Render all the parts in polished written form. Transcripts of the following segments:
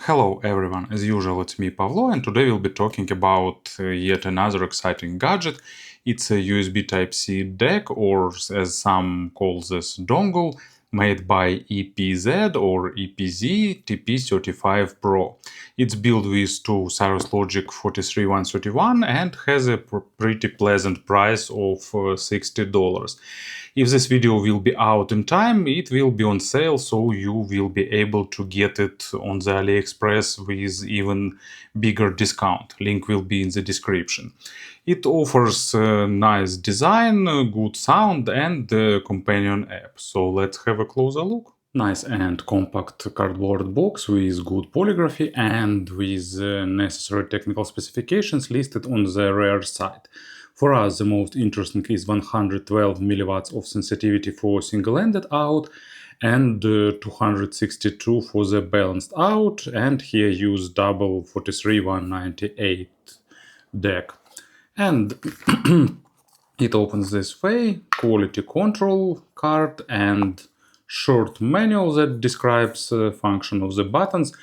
Hello everyone, as usual it's me Pavlo, and today we'll be talking about yet another exciting gadget. It's a USB Type-C DAC, or as some call this dongle, made by EPZ or EPZ TP35 Pro. It's built with two Cirrus Logic 43131 and has a pretty pleasant price of $60. If this video will be out in time, it will be on sale, so you will be able to get it on the AliExpress with even bigger discount. Link will be in the description. It offers a nice design, good sound, and a companion app. So let's have a closer look. Nice and compact cardboard box with good polygraphy and with necessary technical specifications listed on the rear side. For us, the most interesting is 112 milliwatts of sensitivity for single-ended out and 262 for the balanced out, and here use double 43198 DAC. And it opens this way, quality control card and short manual that describes the function of the buttons.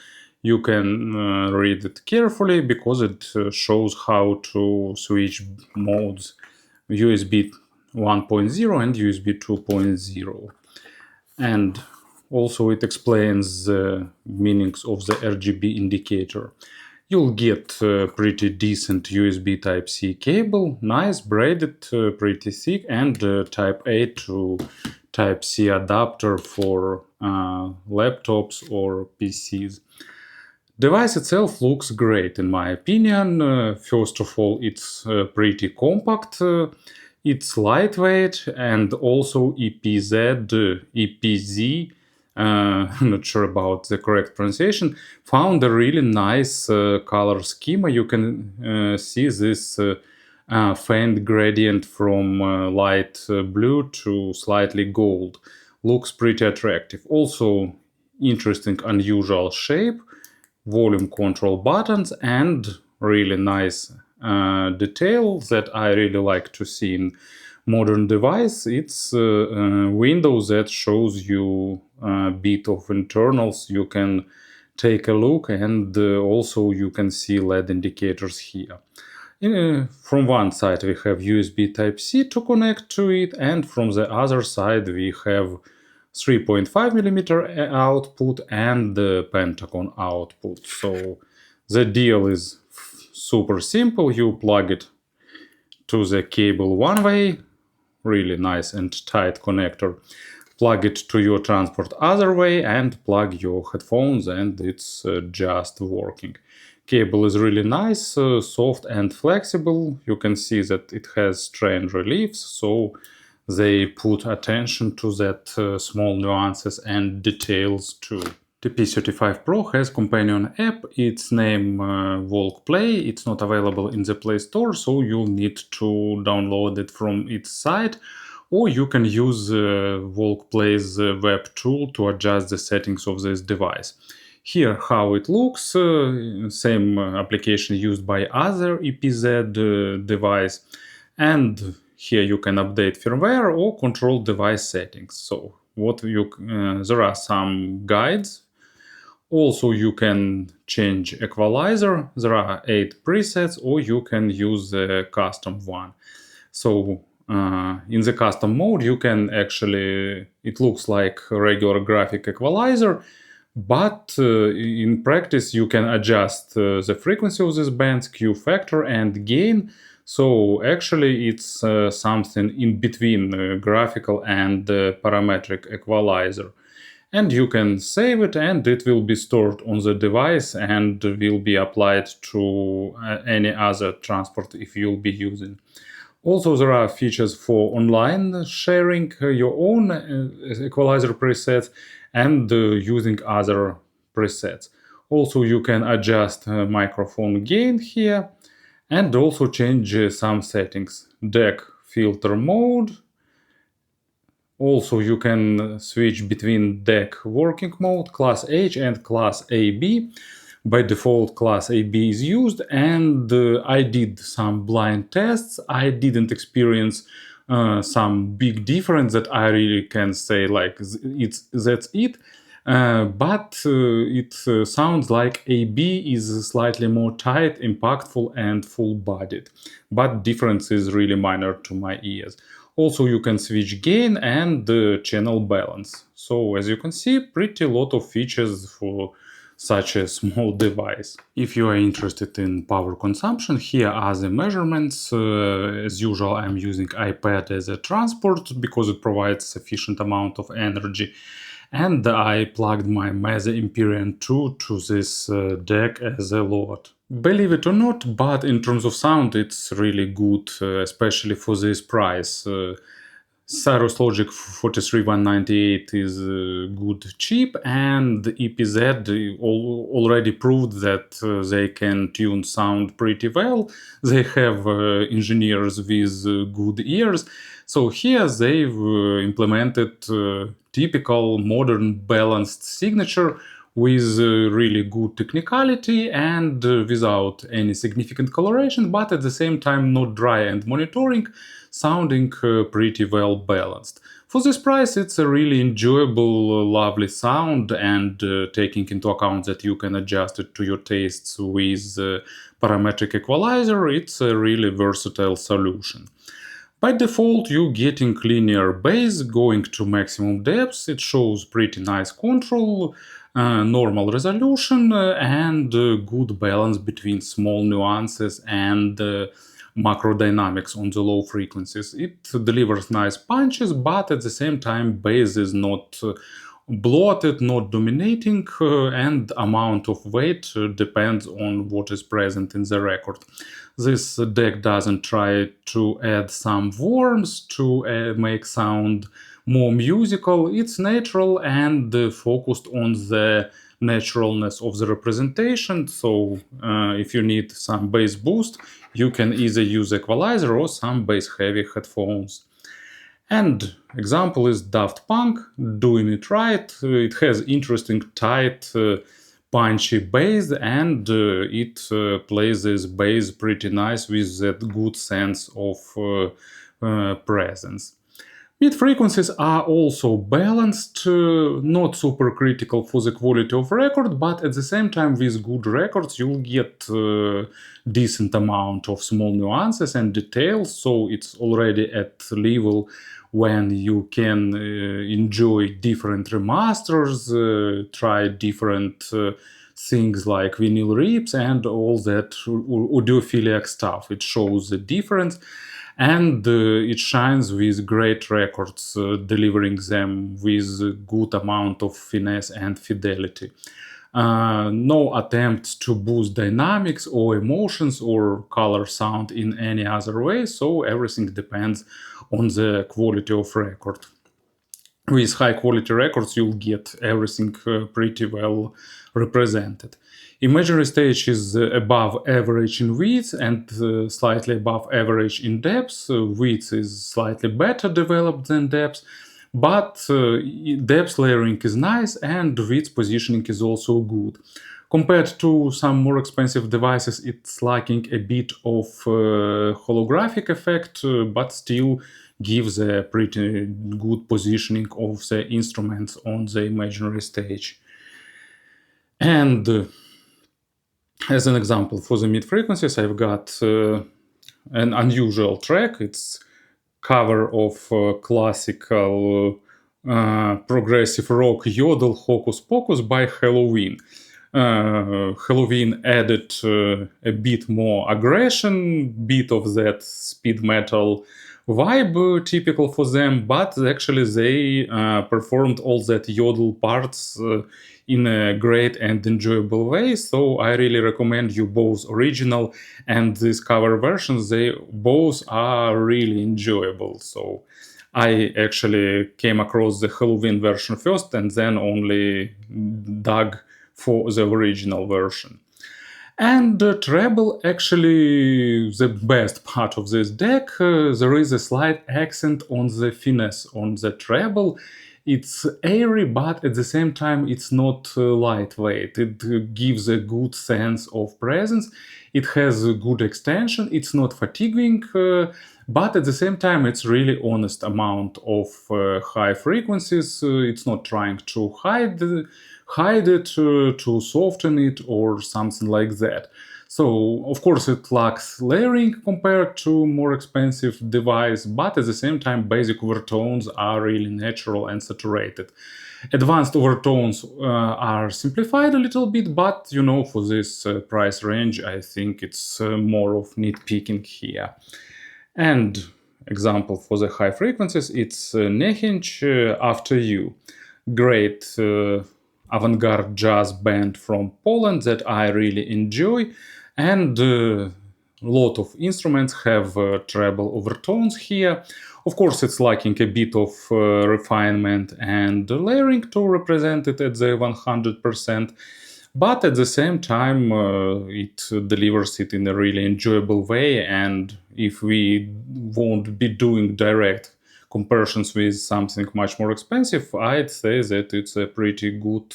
You can read it carefully because it shows how to switch modes USB 1.0 and USB 2.0. And also it explains the meanings of the RGB indicator. You'll get a pretty decent USB Type-C cable, nice braided, pretty thick, and Type A to Type-C adapter for laptops or PCs. Device itself looks great in my opinion. First of all, it's pretty compact, it's lightweight, and also EPZ, I'm not sure about the correct pronunciation, found a really nice color schema. You can see this faint gradient from light blue to slightly gold. Looks pretty attractive. Also interesting, unusual shape, volume control buttons, and really nice detail that I really like to see in modern device. It's a window that shows you a bit of internals. You can take a look, and also you can see LED indicators here. From one side we have USB Type-C to connect to it, and from the other side we have 3.5mm output and the Pentagon output. So the deal is super simple. You plug it to the cable one way, really nice and tight connector. Plug it to your transport other way and plug your headphones, and it's just working. Cable is really nice, soft and flexible. You can see that it has strain reliefs, so they put attention to that small nuances and details too. TP35 Pro has companion app. Its name Walk Play. It's not available in the Play Store, so you'll need to download it from its site, or you can use Walk Play's web tool to adjust the settings of this device. Here how it looks, same application used by other EPZ device, and here you can update firmware or control device settings. So there are some guides. Also you can change equalizer. There are 8 presets, or you can use the custom one. So in the custom mode you can actually, it looks like a regular graphic equalizer, but in practice you can adjust the frequency of this bands, Q factor, and gain. So actually it's something in between graphical and parametric equalizer. And you can save it, and it will be stored on the device and will be applied to any other transport if you'll be using. Also there are features for online sharing your own equalizer presets and using other presets. Also you can adjust microphone gain here, and also change some settings. DAC filter mode. Also you can switch between DAC working mode, class H and class AB. By default class AB is used, and I did some blind tests. I didn't experience some big difference that I really can say like that's it. but it sounds like AB is slightly more tight, impactful, and full-bodied. But difference is really minor to my ears. Also, you can switch gain and channel balance. So, as you can see, pretty lot of features for such a small device. If you are interested in power consumption, here are the measurements. As usual, I'm using iPad as a transport because it provides sufficient amount of energy. And I plugged my Mesa Empyrean 2 to this DAC as a load. Believe it or not, but in terms of sound, it's really good, especially for this price. Cyrus Logic 43198 is good cheap, and EPZ already proved that they can tune sound pretty well. They have engineers with good ears. So here they've implemented typical modern balanced signature with really good technicality and without any significant coloration, but at the same time not dry and monitoring, sounding pretty well balanced. For this price, it's a really enjoyable, lovely sound, and taking into account that you can adjust it to your tastes with parametric equalizer, it's a really versatile solution. By default, you're getting linear bass going to maximum depths. It shows pretty nice control, normal resolution, and good balance between small nuances and macro dynamics on the low frequencies. It delivers nice punches, but at the same time, bass is not bloated, not dominating, and amount of weight depends on what is present in the record. This deck doesn't try to add some warmth to make sound more musical. It's natural and focused on the naturalness of the representation. So if you need some bass boost, you can either use equalizer or some bass heavy headphones. And example is Daft Punk, Doing It Right. It has interesting tight punchy bass, and it plays this bass pretty nice with that good sense of presence. Mid frequencies are also balanced, not super critical for the quality of record, but at the same time with good records you'll get decent amount of small nuances and details, so it's already at level when you can enjoy different remasters, try different things like vinyl rips and all that audiophiliac stuff. It shows the difference, and it shines with great records, delivering them with good amount of finesse and fidelity. No attempts to boost dynamics or emotions or color sound in any other way, so everything depends on the quality of record. With high quality records, you'll get everything pretty well represented. Imaginary stage is above average in width and slightly above average in depth. Width is slightly better developed than depth, but depth layering is nice and width positioning is also good. Compared to some more expensive devices, it's lacking a bit of holographic effect, but still gives a pretty good positioning of the instruments on the imaginary stage. And as an example, for the mid frequencies, I've got an unusual track. It's cover of classical progressive rock yodel Hocus Pocus by Helloween. Helloween added a bit more aggression, bit of that speed metal vibe typical for them, but actually they performed all that yodel parts in a great and enjoyable way. So I really recommend you both original and these cover versions. They both are really enjoyable. So I actually came across the Helloween version first and then only dug for the original version. And treble, actually the best part of this deck. There is a slight accent on the finesse on the treble. It's airy, but at the same time it's not lightweight. It gives a good sense of presence. It has a good extension. It's not fatiguing, but at the same time it's really honest amount of high frequencies. It's not trying to hide it, to soften it or something like that. So, of course, it lacks layering compared to more expensive device, but at the same time, basic overtones are really natural and saturated. Advanced overtones are simplified a little bit, but, you know, for this price range, I think it's more of nitpicking here. And example for the high frequencies, it's Niechęć, After You. Great avant-garde jazz band from Poland that I really enjoy, and a lot of instruments have treble overtones here. Of course, it's lacking a bit of refinement and layering to represent it at the 100%, but at the same time it delivers it in a really enjoyable way. And if we won't be doing direct comparisons with something much more expensive, I'd say that it's a pretty good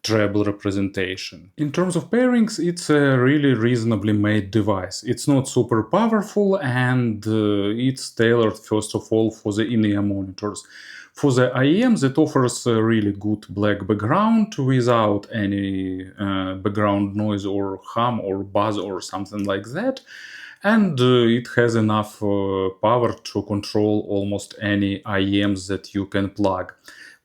treble representation. In terms of pairings, it's a really reasonably made device. It's not super powerful, and it's tailored first of all for the in-ear monitors. For the IEMs, it offers a really good black background without any background noise or hum or buzz or something like that. And it has enough power to control almost any IEMs that you can plug.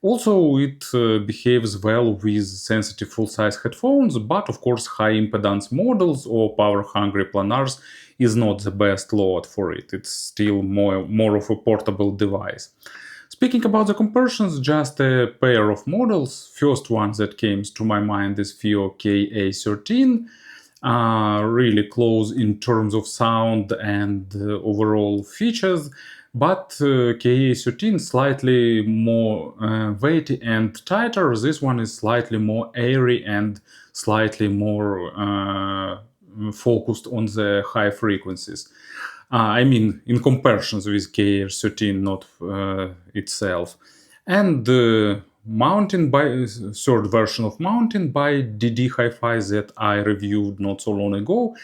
Also, it behaves well with sensitive full-size headphones, but of course high impedance models or power-hungry planars is not the best load for it. It's still more of a portable device. Speaking about the comparisons, just a pair of models. First one that came to my mind is FIO KA13. Really close in terms of sound and overall features, but KA13 slightly more weighty and tighter. This one is slightly more airy and slightly more focused on the high frequencies. I mean, in comparisons with KA13, not itself. And Mountain by third version of Mountain by DD Hi-Fi that I reviewed not so long ago.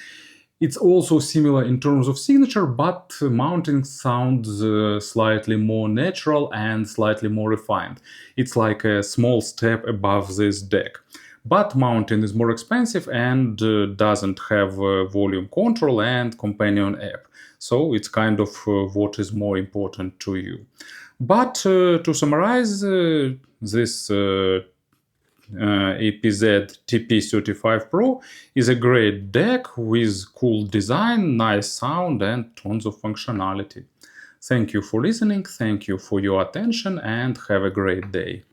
It's also similar in terms of signature, but Mountain sounds slightly more natural and slightly more refined. It's like a small step above this DAC. But Mountain is more expensive and doesn't have volume control and companion app. So it's kind of what is more important to you. But to summarize, this EPZ TP35 Pro is a great DAC with cool design, nice sound, and tons of functionality. Thank you for listening, thank you for your attention, and have a great day.